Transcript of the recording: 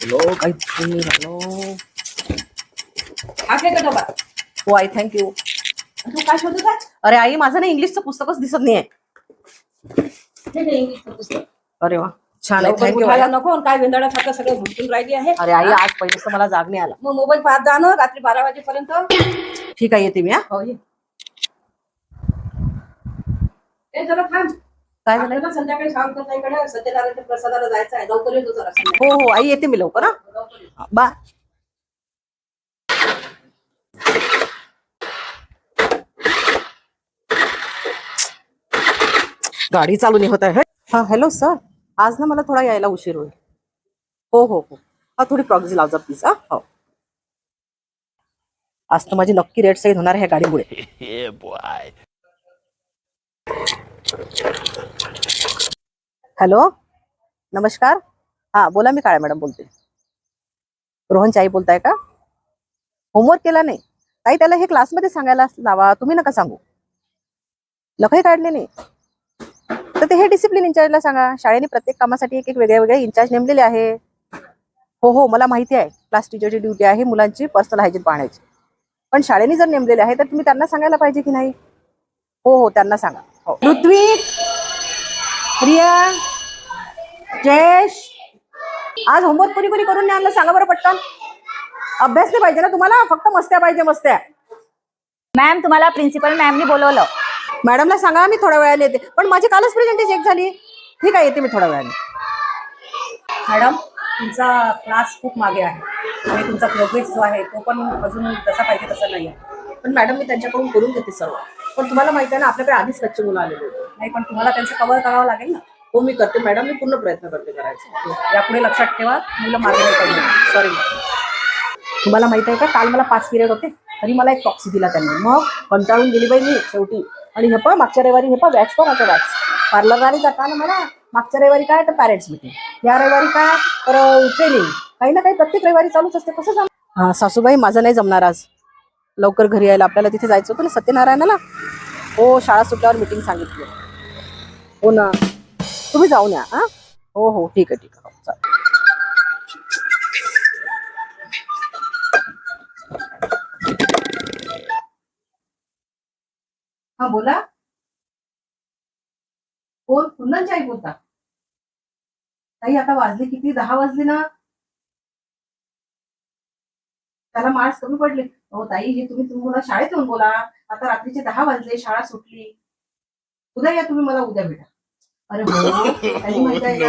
Hello guys, hello. हा काय डबा हो आई, थँक्यू. तू काय शोधत आहेस? अरे आई, माझं ना इंग्लिशचं पुस्तकच दिसत नाहीये. हे घे इंग्लिशचं पुस्तक. अरे वा, छान आहे, लवकर थँक्यू. उठायला नको आणि काय वेंदाळ्यासारखं सगळं घुसून राहिली आहे. अरे आई, आज पहिलेच तर मला जाग नाही आला. मग मोबाईल पाहत जा ना रात्री 12 वाजेपर्यंत. ठीक आहे, येते मी. हा, हो ये. ए जरा थांब. काय झालं? आपल्याला संध्याकाळी सावंतताईकडे सत्यनारायणच्या प्रसादाला जायचं आहे. लवकर येतो जरा. हो हो आई, येते मी लवकर. लवकर ये. हा, बाय. गाडी चालू नाही होत आहे. हा, हॅलो सर, आज ना मला थोडा यायला उशीर होईल. हो हो हो, हा थोडी प्रॉक्सी लावजा प्लीज. हा, हो. आज तर माझी नक्की रेट सही होणार आहे ह्या गाडीमुळे. हॅलो, नमस्कार. हा बोला, मी काळे मॅडम बोलते. रोहनची आई बोलताय का? होमवर्क केला नाही ताई? त्याला हे क्लासमध्ये सांगायला लावा, तुम्ही नका सांगू. लखही काढले नाही तर ते हे डिसिप्लिन इंचार्जला सांगा. शाळेने प्रत्येक कामासाठी एक एक वेगळे वेगळे इंचार्ज नेमलेले आहे. हो हो, मला माहिती आहे, क्लास टीचरची ड्युटी आहे मुलांची पर्सनल हायजीन पाहण्याची. पण शाळेने जर नेमलेले आहे तर तुम्ही त्यांना सांगायला पाहिजे की नाही? हो हो, त्यांना सांगा. हो. ऋत्विक, रिया, जयेश, आज होमवर्क कोणी कोणी करून नाही आणलं सांगा बरं पटकन. अभ्यास नाही पाहिजे ना तुम्हाला, फक्त मस्त्या पाहिजे, मस्त्या. मॅम, तुम्हाला प्रिन्सिपल मॅमनी बोलवलं. मॅडमला सांगा मी थोड्या वेळाने येते. पण माझी कालच प्रेझेंटी चेक झाली. ठीक आहे, येते मी थोड्या वेळाने. मॅडम, तुमचा क्लास खूप मागे आहे आणि तुमचा प्रोग्रेस जो आहे तो पण अजून जसा पाहिजे तसा नाही आहे. पण मॅडम, मी त्यांच्याकडून करून घेते सर्व. पण तुम्हाला माहिती आहे ना, आपल्याकडे आधीच कच्चे मुलं आलेले होते. नाही, पण तुम्हाला त्यांचं कव्हर करावं लागेल ना. हो, मी करते मॅडम, मी पूर्ण प्रयत्न करते करायचा. यापुढे लक्षात ठेवा, मुलं मागे नाही पडणार. Sorry madam. तुम्हाला माहिती आहे का, काल मला 5 पिरियड होते तरी मला एक प्रॉक्सी दिला त्यांनी. मग कंटाळून गेली बाई मी शेवटी. आणि हे पण मागच्या रविवारी हे पण वॅक्स पण आता वॅक्स पार्लरला जाता ना मला. मागच्या रविवारी काय तर पॅरेंट्स मीटिंग, या रविवारी काय तर ट्रेनिंग, काही ना काही प्रत्येक रविवारी चालूच असते. कसं झालं? हा सासूबाई, माझं नाही जमणार आज लवकर घरी यायला. आपल्याला तिथे जायचं होतं ना सत्यनारायणाला. हो, शाळा सुटल्यावर मीटिंग सांगितली. हो ना, तुम्ही जाऊन या. हा, हो हो, ठीक आहे ठीक आहे. हो, चालेल. हा बोला. हो, कुंदनची आई बोलता ताई? आता वाजले किती? 10 वाजले ना. त्याला मार्क्स कमी पडले. हो ताई, हे तुम्हाला शाळेत येऊन बोला. आता रात्रीचे 10 वाजले, शाळा सुटली. उद्या या तुम्ही, मला उद्या भेटा. अरे हो, त्यांनी माहिती आहे का,